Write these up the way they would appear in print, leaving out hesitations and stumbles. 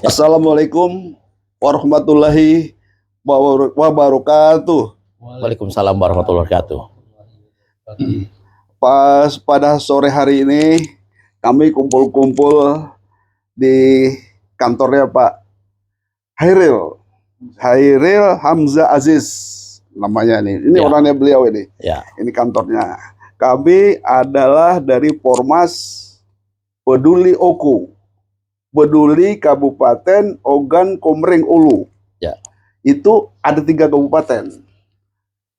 Assalamualaikum warahmatullahi wabarakatuh. Waalaikumsalam warahmatullahi wabarakatuh. Pas pada sore hari ini kami kumpul-kumpul di kantornya Pak Hairil Hamzah Aziz namanya ini. Ini Ya. orangnya beliau ini. Ya, Ini kantornya. Kami adalah dari Formas Peduli Oku. Peduli Kabupaten Ogan Komering Ulu. ya, Itu ada 3 kabupaten.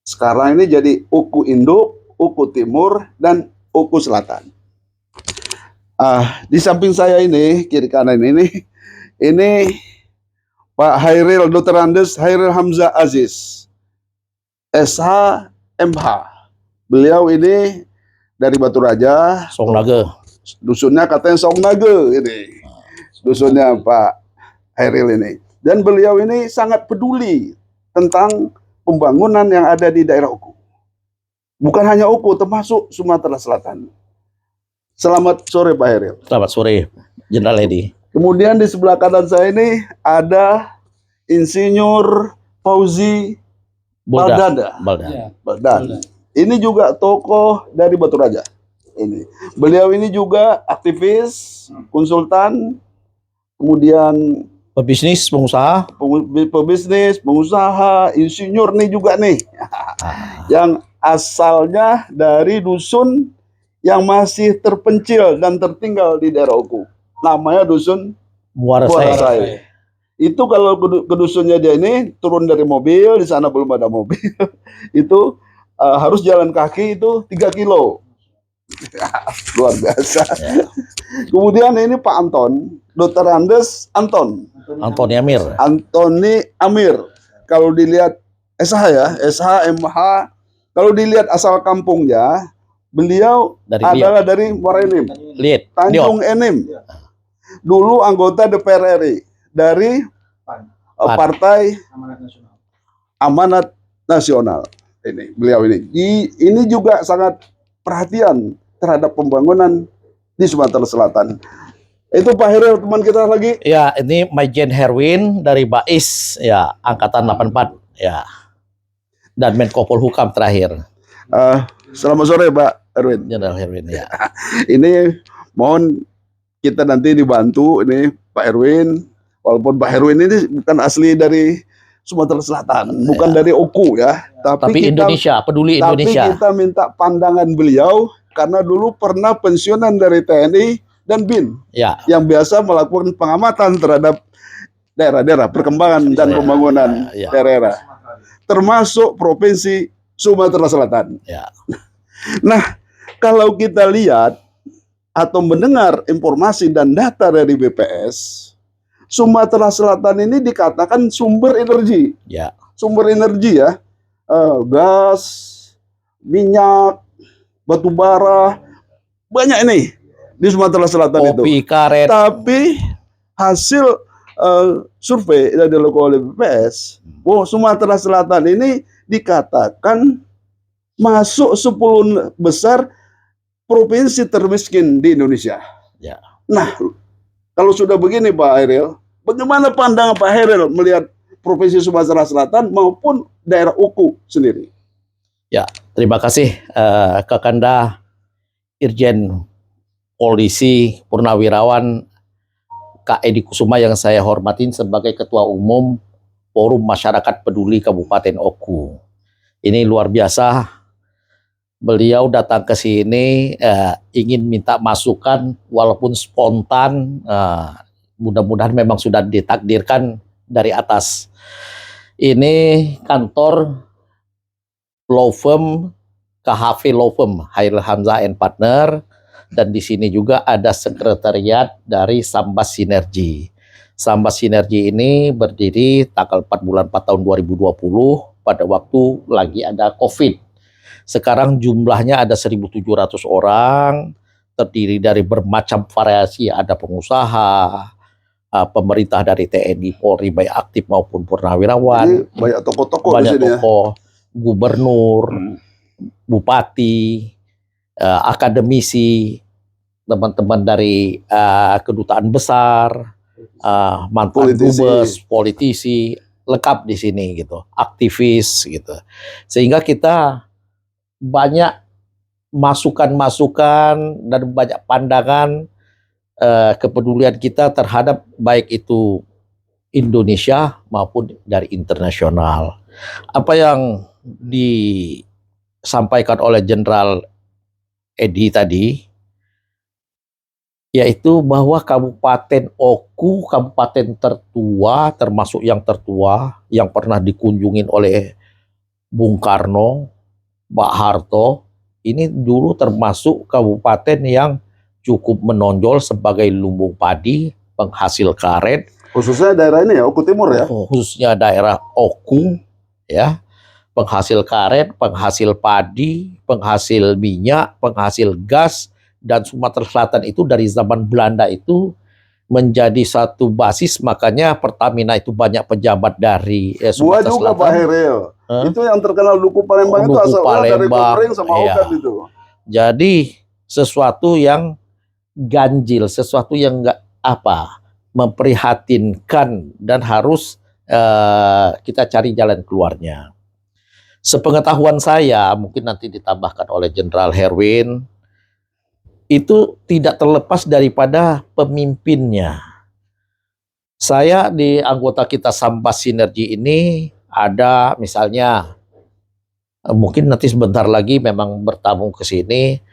Sekarang ini jadi Oku Induk, Oku Timur, dan Oku Selatan. Di samping saya ini, kiri kanan ini Pak Hairil Dr. Andes Hairil Hamzah Aziz, SH MH. Beliau ini dari Batu Raja, Songnage. dusunnya katanya Songnage ini. Dusunnya Pak Hairil ini. Dan beliau ini sangat peduli tentang pembangunan yang ada di daerah Oku. Bukan hanya Oku, termasuk Sumatera Selatan. Selamat sore Pak Hairil. Selamat sore, Jenderal Edi. Kemudian di sebelah kanan saya ini ada Insinyur Fauzi Baldada. Baldan. Ini juga tokoh dari Batu Raja. Ini. Beliau ini juga aktivis, konsultan, kemudian Pebisnis, pengusaha. pebisnis, pengusaha, insinyur nih juga nih. Yang asalnya dari dusun yang masih terpencil dan tertinggal di daerah Oku. Namanya dusun Muara Muara Sae. Sae. Itu kalau ke dusunnya dia ini turun dari mobil, di sana belum ada mobil. Itu harus jalan kaki itu 3 kilo. Luar biasa. Ya. Kemudian ini Pak Anton, Dr. Andes Anton. Antoni Amir. Antoni Amir. Kalau dilihat SH ya, SH MH, kalau dilihat asal kampungnya, beliau Dari adalah dari Muara Enim, Lihat. Tanjung Enim. Dulu anggota DPR RI dari Partai Amanat Nasional. Ini beliau ini. Ini juga sangat perhatian terhadap pembangunan di Sumatera Selatan. Itu Pak Hairil, teman kita lagi. Ya, ini Majen Herwin dari Bais, ya, Angkatan 84, ya. Dan Menko Polhukam terakhir, Selamat sore Pak Erwin. Jenderal Herwin, ya. Ini mohon kita nanti dibantu ini Pak Erwin. Walaupun Pak Erwin ini bukan asli dari Sumatera Selatan, bukan dari Oku ya, Tapi kita, Indonesia, peduli Indonesia. Tapi kita minta pandangan beliau karena dulu pernah pensiunan dari TNI dan BIN Ya, yang biasa melakukan pengamatan terhadap daerah-daerah perkembangan dan pembangunan Ya. daerah, termasuk Provinsi Sumatera Selatan. ya. Nah, kalau kita lihat atau mendengar informasi dan data dari BPS, Sumatera Selatan ini dikatakan sumber energi. Ya. Sumber energi ya, gas, minyak, batu bara, banyak ini di Sumatera Selatan itu. Kopi, karet. Tapi hasil survei yang dilakukan oleh BPS, Sumatera Selatan ini dikatakan masuk 10 besar provinsi termiskin di Indonesia. Ya. Nah, kalau sudah begini Pak Hairil, bagaimana pandangan Pak Hairil melihat Provinsi Sumatera Selatan maupun daerah Oku sendiri? Ya, terima kasih Kakanda Irjen Polisi Purnawirawan Kak Edi Kusuma yang saya hormatin sebagai Ketua Umum Forum Masyarakat Peduli Kabupaten Oku. Ini luar biasa. Beliau datang ke sini ingin minta masukan walaupun spontan. Mudah-mudahan memang sudah ditakdirkan dari atas. Ini kantor law firm KHV Law Firm Hairil Hamzah and Partner, dan di sini juga ada sekretariat dari Sambas Sinergi. Sambas Sinergi ini berdiri tanggal 4 bulan 4 tahun 2020 pada waktu lagi ada COVID. Sekarang jumlahnya ada 1.700 orang, terdiri dari bermacam variasi, ada pengusaha, pemerintah dari TNI, Polri, baik aktif maupun purnawirawan. Jadi banyak tokoh-tokoh di Banyak sini ya. tokoh, gubernur, bupati, akademisi, teman-teman dari kedutaan besar, mantan Politisi. dubes, politisi, lengkap di sini gitu, aktivis gitu. Sehingga kita banyak masukan-masukan dan banyak pandangan, kepedulian kita terhadap baik itu Indonesia maupun dari internasional. Apa yang disampaikan oleh Jenderal Edi tadi, yaitu bahwa Kabupaten Oku, kabupaten tertua, termasuk yang tertua, yang pernah dikunjungin oleh Bung Karno, Pak Harto, ini dulu termasuk kabupaten yang cukup menonjol sebagai lumbung padi, penghasil karet, Khususnya daerah ini ya, Oku Timur ya. khususnya daerah Oku, ya, penghasil karet, penghasil padi, penghasil minyak, penghasil gas, dan Sumatera Selatan itu dari zaman Belanda itu menjadi satu basis, makanya Pertamina itu banyak pejabat dari Gua Sumatera juga Selatan. Pak Heril. Hah? Itu yang terkenal Duku Palembang itu Duku asalnya dari Palembang, Komering sama iya. Okan itu. Jadi sesuatu yang ganjil, sesuatu yang nggak memprihatinkan dan harus kita cari jalan keluarnya. Sepengetahuan saya, mungkin nanti ditambahkan oleh Jenderal Herwin, itu tidak terlepas daripada pemimpinnya. Saya di anggota kita Sambas Sinergi ini ada misalnya, mungkin nanti sebentar lagi memang bertamu ke sini,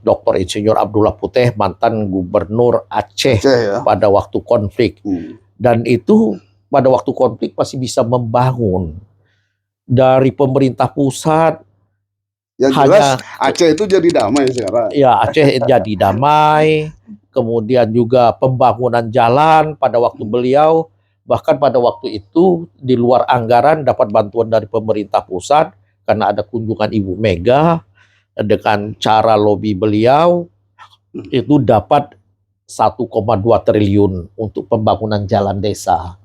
Dr. Insinyur Abdullah Puteh, mantan Gubernur Aceh ya. pada waktu konflik. Dan itu pada waktu konflik masih bisa membangun. Dari pemerintah pusat, yang jelas Aceh itu jadi damai sekarang. Ya, Aceh jadi damai. Kemudian juga pembangunan jalan pada waktu beliau, bahkan pada waktu itu di luar anggaran dapat bantuan dari pemerintah pusat karena ada kunjungan Ibu Mega, dengan cara lobi beliau itu dapat 1,2 triliun untuk pembangunan jalan desa.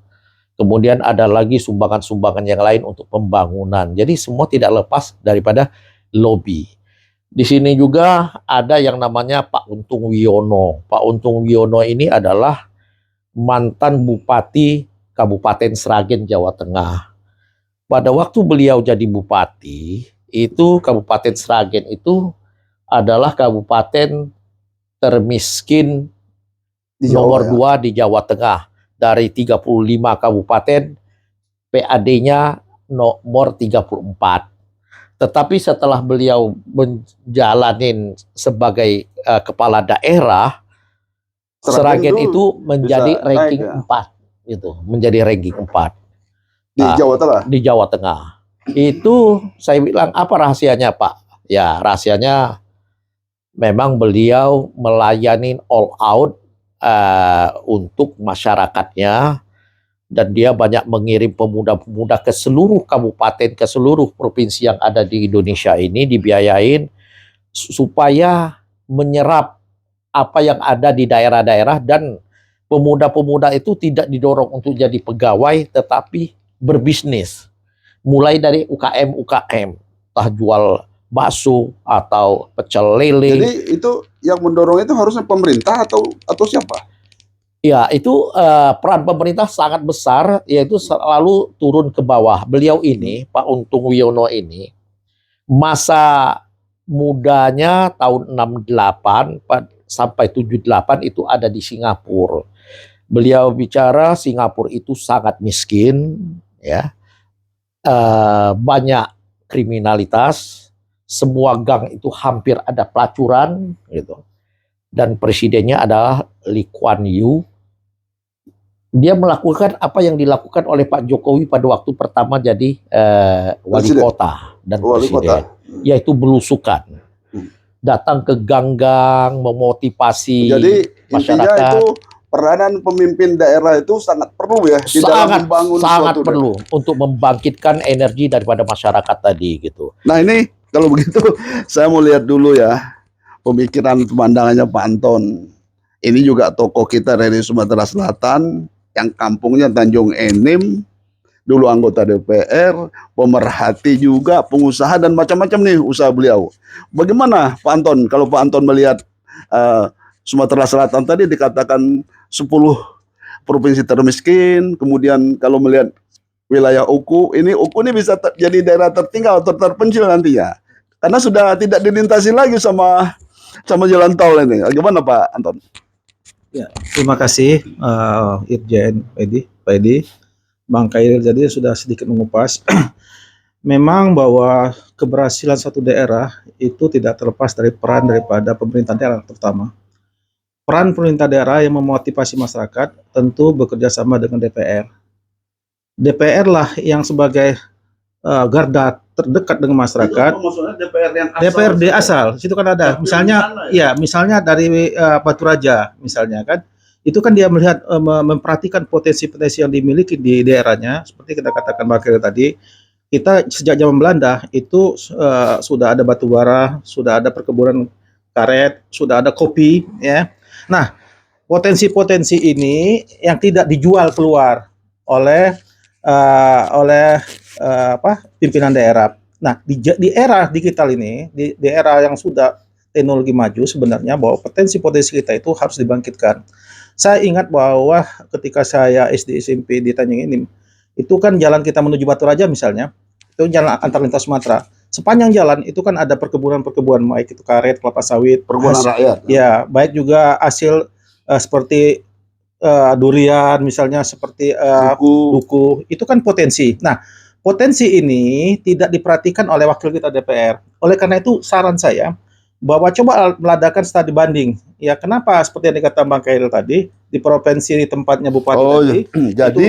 Kemudian ada lagi sumbangan-sumbangan yang lain untuk pembangunan. Jadi semua tidak lepas daripada lobby. Di sini juga ada yang namanya Pak Untung Wiono. Pak Untung Wiono ini adalah mantan Bupati Kabupaten Sragen, Jawa Tengah. Pada waktu beliau jadi bupati, itu Kabupaten Sragen itu adalah kabupaten termiskin nomor 2 di Jawa Tengah. Dari 35 kabupaten, PAD-nya nomor 34. Tetapi setelah beliau menjalanin sebagai kepala daerah, Sragen itu menjadi ranking 4 gitu, menjadi ranking 4 di Jawa Tengah. Di Jawa Tengah. Itu saya bilang apa rahasianya, Pak? Ya, rahasianya memang beliau melayani all out untuk masyarakatnya. Dan dia banyak mengirim pemuda-pemuda ke seluruh kabupaten, ke seluruh provinsi yang ada di Indonesia ini, dibiayain supaya menyerap apa yang ada di daerah-daerah, dan pemuda-pemuda itu tidak didorong untuk jadi pegawai, tetapi berbisnis. Mulai dari UKM, entah jual bakso atau pecel lele. Jadi itu yang mendorong itu harusnya pemerintah atau siapa? Ya, itu peran pemerintah sangat besar, yaitu selalu turun ke bawah. Beliau ini, Pak Untung Wiono ini, masa mudanya tahun 68 sampai 78 itu ada di Singapura. Beliau bicara Singapura itu sangat miskin, ya, banyak kriminalitas, semua gang itu hampir ada pelacuran, gitu. Dan presidennya adalah Lee Kuan Yew. Dia melakukan apa yang dilakukan oleh Pak Jokowi pada waktu pertama jadi wali kota dan presiden, yaitu belusukan. Datang ke gang-gang, memotivasi masyarakat. Intinya itu peranan pemimpin daerah itu sangat perlu ya di dalam membangun sangat perlu untuk membangkitkan energi daripada masyarakat tadi gitu. Nah ini kalau begitu saya mau lihat dulu ya pemikiran pemandangannya Pak Anton. Ini juga tokoh kita dari Sumatera Selatan yang kampungnya Tanjung Enim, dulu anggota DPR, pemerhati juga, pengusaha dan macam-macam nih usaha beliau. Bagaimana Pak Anton kalau Pak Anton melihat Sumatera Selatan tadi dikatakan 10 provinsi termiskin. Kemudian kalau melihat wilayah Uku ini bisa jadi daerah tertinggal atau terpencil nantinya. Karena sudah tidak dilintasi lagi sama jalan tol ini. Gimana Pak Anton? Ya, terima kasih Irjen Pak Edi, Bang Kail. Jadi sudah sedikit mengupas. Memang bahwa keberhasilan satu daerah itu tidak terlepas dari peran daripada pemerintah daerah terutama. Peran pemerintah daerah yang memotivasi masyarakat tentu bekerja sama dengan DPR. DPR lah yang sebagai garda terdekat dengan masyarakat. Maksudnya DPR yang asal. DPRD asal, situ kan ada. Misalnya, ya misalnya dari Batu Raja, misalnya kan, itu kan dia melihat memperhatikan potensi-potensi yang dimiliki di daerahnya. Seperti kita katakan Bakir tadi, kita sejak zaman Belanda itu sudah ada batu bara, sudah ada perkebunan karet, sudah ada kopi, ya. Nah, potensi-potensi ini yang tidak dijual keluar oleh pimpinan daerah. Nah, di era digital ini, di era yang sudah teknologi maju, sebenarnya bahwa potensi-potensi kita itu harus dibangkitkan. Saya ingat bahwa ketika saya SD SMP di Tanjung Enim, itu kan jalan kita menuju Batu Raja misalnya, itu jalan antar lintas Sumatera. Sepanjang jalan itu kan ada perkebunan-perkebunan, baik itu karet, kelapa sawit, Perkebunan rakyat. Ya, baik juga hasil seperti durian misalnya, seperti duku, itu kan potensi. Nah, potensi ini tidak diperhatikan oleh wakil kita DPR. Oleh karena itu saran saya bahwa coba mengadakan studi banding. Ya, kenapa seperti yang dikatakan Bang Kairil tadi, di provinsi di tempatnya Bupati tadi. Jadi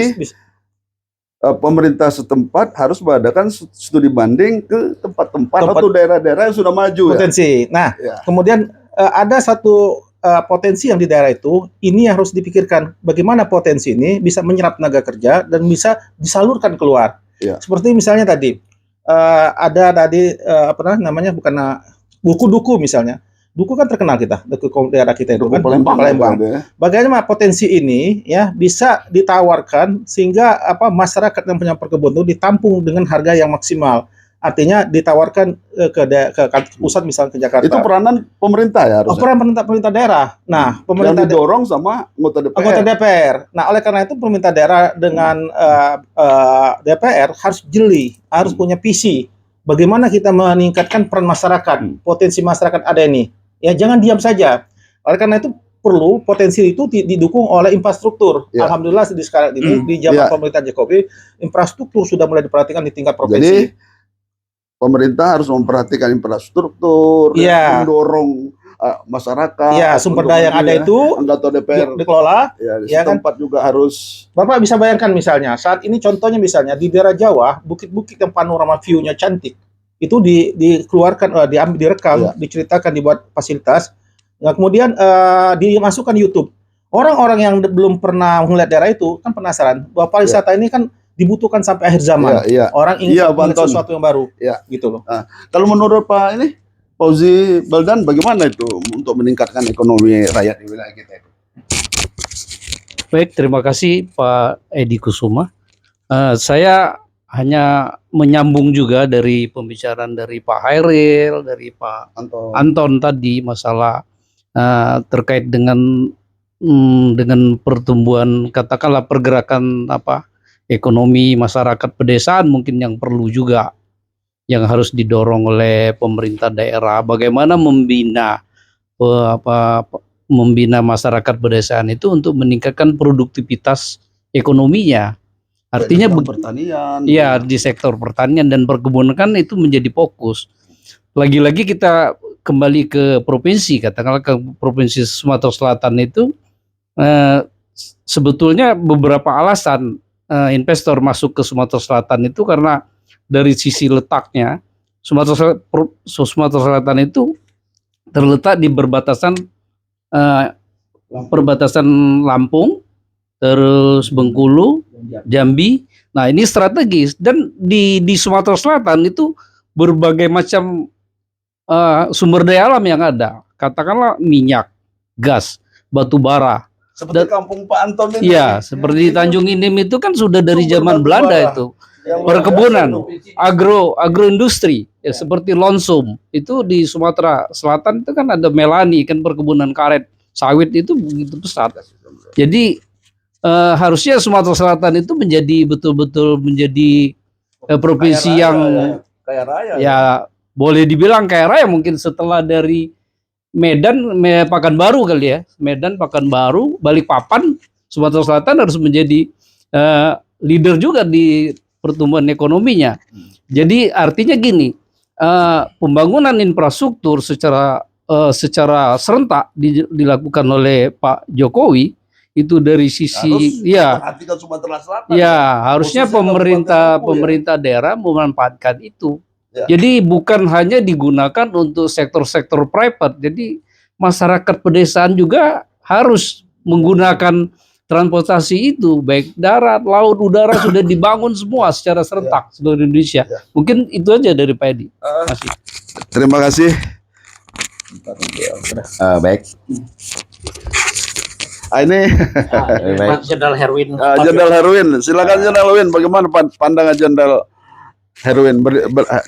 pemerintah setempat harus mengadakan studi banding ke tempat-tempat atau daerah-daerah yang sudah maju. Potensi. Nah, kemudian ada satu potensi yang di daerah itu, ini harus dipikirkan bagaimana potensi ini bisa menyerap tenaga kerja dan bisa disalurkan keluar. Seperti misalnya tadi ada tadi bukan duku misalnya. Duku kan terkenal kita, duku daerah kita itu kan Palembang. Bagaimana potensi ini ya bisa ditawarkan sehingga masyarakat yang punya perkebunan itu ditampung dengan harga yang maksimal. Artinya ditawarkan ke pusat misalnya ke Jakarta. Itu peranan pemerintah ya harusnya. Peran pemerintah daerah. Nah, pemerintah yang didorong sama anggota DPR. Nah, oleh karena itu pemerintah daerah dengan DPR harus jeli, harus punya visi. Bagaimana kita meningkatkan peran masyarakat, potensi masyarakat ada ini. Ya, jangan diam saja. Oleh karena itu perlu potensi itu didukung oleh infrastruktur. Alhamdulillah di sekarang ini di zaman pemerintah Jokowi, infrastruktur sudah mulai diperhatikan di tingkat provinsi. Jadi pemerintah harus memperhatikan infrastruktur, mendorong masyarakat. Ya, sumber daya yang ada itu anggota DPR dikelola. Di tempat juga harus. Bapak bisa bayangkan misalnya, saat ini contohnya misalnya di daerah Jawa, bukit-bukit yang panorama view-nya cantik, itu dikeluarkan, direkam, diceritakan, dibuat fasilitas. Nah, kemudian dimasukkan YouTube. Orang-orang yang belum pernah melihat daerah itu kan penasaran bahwa pariwisata ini kan dibutuhkan sampai akhir zaman. Orang ingin melihat sesuatu yang baru. Gitu loh. Nah, kalau menurut Pak Fauzi Baldan, bagaimana itu untuk meningkatkan ekonomi rakyat di wilayah kita itu? Baik, terima kasih Pak Edi Kusuma. Saya hanya menyambung juga dari pembicaraan dari Pak Hairil, dari Pak Anton tadi masalah terkait dengan pertumbuhan, katakanlah pergerakan ekonomi masyarakat pedesaan mungkin yang perlu juga, yang harus didorong oleh pemerintah daerah. Bagaimana membina masyarakat pedesaan itu untuk meningkatkan produktivitas ekonominya. Artinya pertanian. Ya, di sektor pertanian dan perkebunan kan itu menjadi fokus. Lagi-lagi kita kembali ke provinsi, katakanlah ke provinsi Sumatera Selatan itu sebetulnya beberapa alasan investor masuk ke Sumatera Selatan itu karena dari sisi letaknya Sumatera Selatan itu terletak di perbatasan Lampung, terus Bengkulu, Jambi. Nah, ini strategis, dan di Sumatera Selatan itu berbagai macam sumber daya alam yang ada. Katakanlah minyak, gas, batu bara. Seperti kampung Pak Anton ini. Iya, seperti Tanjung Enim itu kan sudah dari zaman Belanda itu. Perkebunan, agroindustri, ya, seperti Lonsum itu di Sumatera Selatan itu kan ada Melani, kan perkebunan karet sawit itu begitu besar. Jadi harusnya Sumatera Selatan itu menjadi betul-betul menjadi provinsi yang kaya raya. ya boleh dibilang kaya raya mungkin setelah dari Medan, Pekanbaru kali ya, Medan, Pekanbaru, Balikpapan, Sumatera Selatan harus menjadi leader juga di pertumbuhan ekonominya. Jadi artinya gini, pembangunan infrastruktur secara serentak dilakukan oleh Pak Jokowi itu dari sisi Perhatikan Sumatera Selatan. Harusnya pemerintah daerah memanfaatkan itu. Ya. Jadi bukan hanya digunakan untuk sektor-sektor private. Jadi masyarakat pedesaan juga harus menggunakan transportasi itu, baik darat, laut, udara sudah dibangun semua secara serentak seluruh Indonesia. Mungkin itu aja dari Pak Edi. Terima kasih. Baik. Ini Jenderal Herwin. Jenderal Herwin, silakan Jenderal Herwin. Bagaimana pandangan Jenderal Herwin?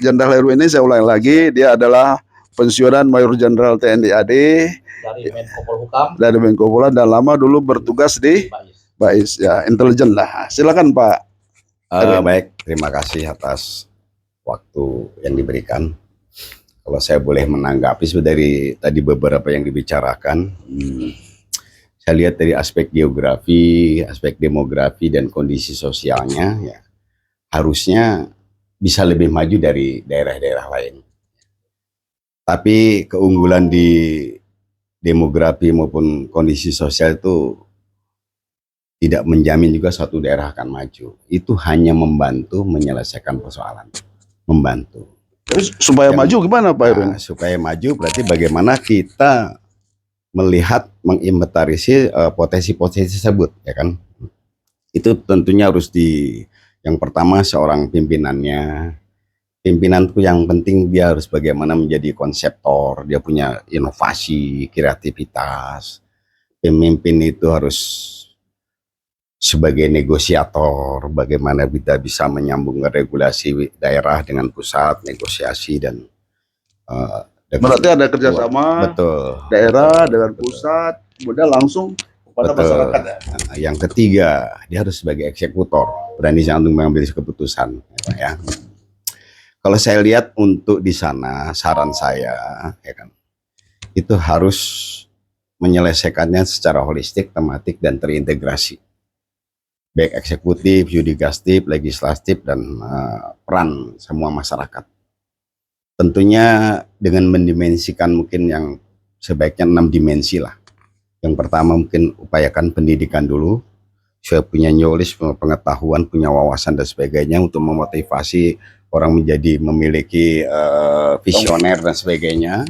Jenderal Herwin ini saya ulangi lagi, dia adalah pensiunan Mayor Jenderal TNI AD Dari Menko Polhukam. Dari Menko Polhukam dan lama dulu bertugas di Bais, ya intelijen lah. Silakan Pak. Baik, terima kasih atas waktu yang diberikan. Kalau saya boleh menanggapi dari tadi beberapa yang dibicarakan, saya lihat dari aspek geografi, aspek demografi dan kondisi sosialnya, ya harusnya bisa lebih maju dari daerah-daerah lain. Tapi keunggulan di demografi maupun kondisi sosial itu tidak menjamin juga suatu daerah akan maju. Itu hanya membantu menyelesaikan persoalan, membantu. Terus supaya maju gimana Pak Herwin? Supaya maju berarti bagaimana kita melihat, menginventarisir potensi-potensi tersebut, ya kan? Itu tentunya harus yang pertama seorang pimpinannya. Pimpinan itu yang penting dia harus bagaimana menjadi konseptor, dia punya inovasi, kreativitas. Pemimpin itu harus sebagai negosiator, bagaimana kita bisa menyambung regulasi daerah dengan pusat, negosiasi dan berarti ada kerjasama daerah dengan pusat, kemudian langsung kepada masyarakat. Nah, yang ketiga, dia harus sebagai eksekutor, berani untuk mengambil keputusan. Ya. Kalau saya lihat untuk di sana, saran saya, ya kan, itu harus menyelesaikannya secara holistik, tematik dan terintegrasi. Baik eksekutif, yudikatif, legislatif, dan peran semua masyarakat. Tentunya dengan mendimensikan mungkin yang sebaiknya 6 dimensi lah. Yang pertama mungkin upayakan pendidikan dulu, saya punya knowledge, pengetahuan, punya wawasan dan sebagainya untuk memotivasi orang menjadi memiliki visioner dan sebagainya.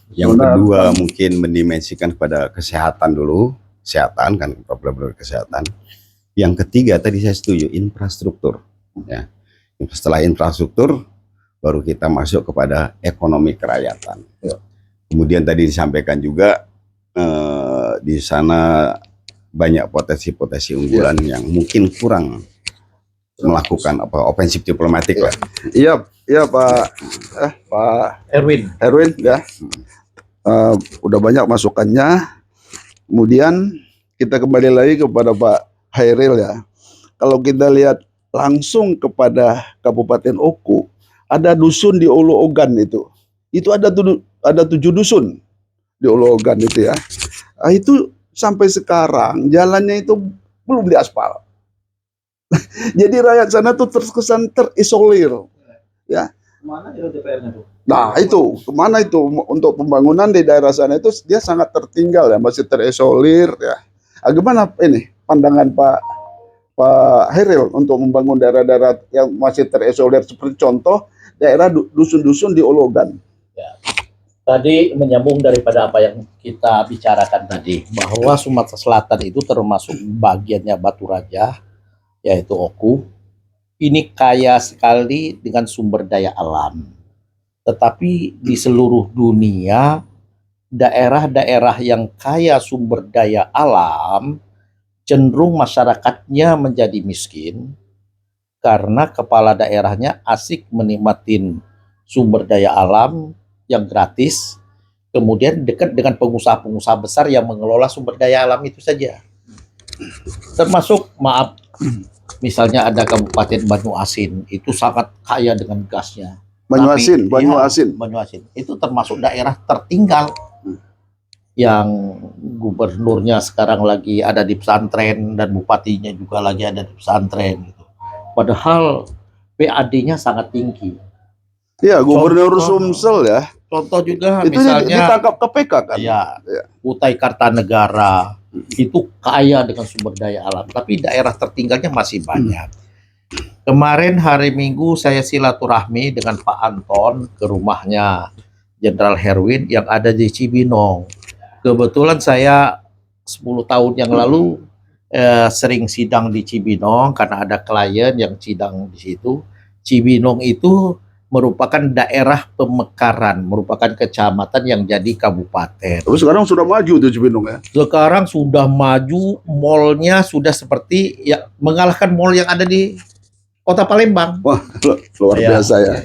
Yang kedua mungkin mendimensikan kepada kesehatan dulu, kesehatan kan problem kesehatan. Yang ketiga tadi saya setuju infrastruktur. Ya. Setelah infrastruktur baru kita masuk kepada ekonomi kerakyatan. Ya. Kemudian tadi disampaikan juga di sana banyak potensi-potensi unggulan yang mungkin kurang melakukan ofensif diplomatik lah. Iya Pak Herwin ya. Udah banyak masukannya. Kemudian kita kembali lagi kepada Pak Hairil ya. Kalau kita lihat langsung kepada Kabupaten Oku, ada dusun di Ulu Ogan itu. Itu ada 7 dusun di Ulu Ogan itu ya. Nah, itu sampai sekarang jalannya itu belum diaspal. Jadi rakyat sana tuh terkesan terisolir. Ya. Kemana DPR-nya tuh? Nah itu, kemana itu untuk pembangunan di daerah sana itu dia sangat tertinggal ya, masih terisolir ya. Gimana ini pandangan Pak Hairil untuk membangun daerah-daerah yang masih terisolir seperti contoh daerah dusun-dusun di Ologan? Ya. Tadi menyambung daripada apa yang kita bicarakan tadi, bahwa Sumatera Selatan itu termasuk bagiannya Batu Raja, yaitu Oku. Ini kaya sekali dengan sumber daya alam. Tetapi di seluruh dunia, daerah-daerah yang kaya sumber daya alam cenderung masyarakatnya menjadi miskin karena kepala daerahnya asik menikmatin sumber daya alam yang gratis, kemudian dekat dengan pengusaha-pengusaha besar yang mengelola sumber daya alam itu saja. Termasuk maaf, misalnya ada Kabupaten Banyuasin itu sangat kaya dengan gasnya. Banyuasin, Tapi, Banyuasin. iya, Banyuasin itu termasuk daerah tertinggal yang gubernurnya sekarang lagi ada di pesantren dan bupatinya juga lagi ada di pesantren gitu. Padahal PAD-nya sangat tinggi. Iya, Gubernur Contoh. Sumsel ya. Contoh juga Itu misalnya ditangkap KPK kan? ya Iya. Kutai Kartanegara itu kaya dengan sumber daya alam, tapi daerah tertinggalnya masih banyak. Kemarin hari Minggu saya silaturahmi dengan Pak Anton ke rumahnya Jenderal Herwin yang ada di Cibinong. Kebetulan saya 10 tahun yang lalu sering sidang di Cibinong karena ada klien yang sidang di situ. Cibinong itu merupakan daerah pemekaran, merupakan kecamatan yang jadi kabupaten. Terus sekarang sudah maju tuh Cibinong ya. Sekarang sudah maju, mallnya sudah seperti ya mengalahkan mall yang ada di Kota Palembang. Wah, luar Ya. biasa ya.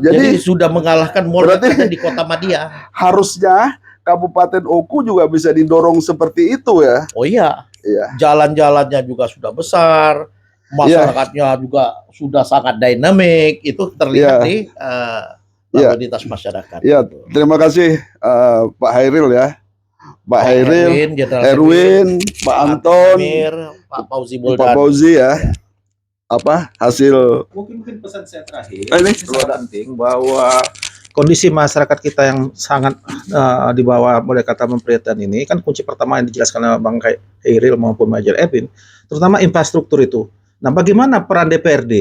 Jadi sudah mengalahkan mall yang berarti- ada di Kota Madia. Harusnya Kabupaten Oku juga bisa didorong seperti itu ya. Oh iya, Iya. jalan-jalannya juga sudah besar, masyarakatnya juga sudah sangat dinamik, itu terlihat Iya. di Iya. lalu lintas masyarakat. Iya, terima kasih Pak Hairil ya. Pak Hairil, Jenderal Erwin, Pak Anton, Amir, Pak Fauzi Pak Buldan. Fauzi ya. Apa hasil Mungkin pesan saya terakhir ini? sangat penting bahwa kondisi masyarakat kita yang sangat di bawah boleh kata memprihatinkan ini kan kunci pertama yang dijelaskan oleh Bang Hairil maupun Major Erwin, terutama infrastruktur itu. Nah, bagaimana peran DPRD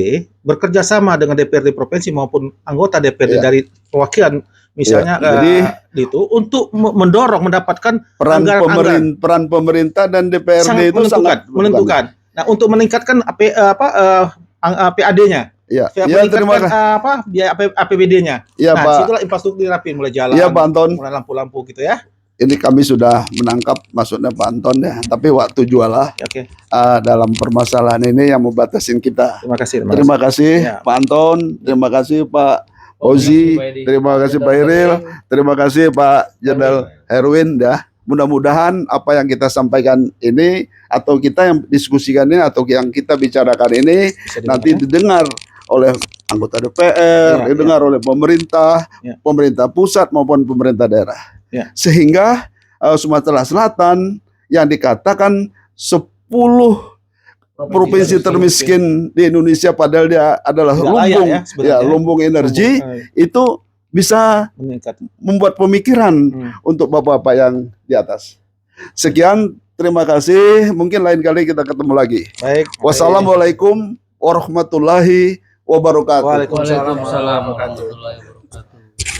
bekerja sama dengan DPRD provinsi maupun anggota DPRD Ya. dari perwakilan misalnya Ya, itu untuk mendorong mendapatkan peran anggaran-anggaran. peran pemerintah dan DPRD sangat itu sangat menentukan. Nah, untuk meningkatkan PAD-nya, Ya, ya meningkatkan terima kasih. biaya APBD-nya. Ya Nah, Pak. situlah infrastruktur dirapin mulai jalan, Ya Pak Anton. mulai lampu-lampu gitu ya. Ini kami sudah menangkap maksudnya Pak Anton ya. Tapi waktu jualah Oke, dalam permasalahan ini yang membatasin kita. terima kasih. Terima kasih Ya. Pak Anton, terima kasih Pak Fauzi, terima kasih Pak Hairil, terima kasih Pak Jenderal Herwin ya. Mudah-mudahan apa yang kita sampaikan ini atau kita yang diskusikan ini atau yang kita bicarakan ini Bisa nanti didengar, didengar oleh anggota DPR, Ya, didengar oleh pemerintah, Ya. pemerintah pusat maupun pemerintah daerah. Ya. Sehingga Sumatera Selatan yang dikatakan 10 provinsi termiskin di Indonesia padahal dia adalah Tidak layak lumbung, ya, sebenarnya. lumbung energi, itu bisa meningkat. membuat pemikiran untuk bapak-bapak yang di atas. Sekian, terima kasih. Mungkin lain kali kita ketemu lagi. Baik. Wassalamualaikum warahmatullahi wabarakatuh. Waalaikumsalam. Waalaikumsalam warahmatullahi wabarakatuh.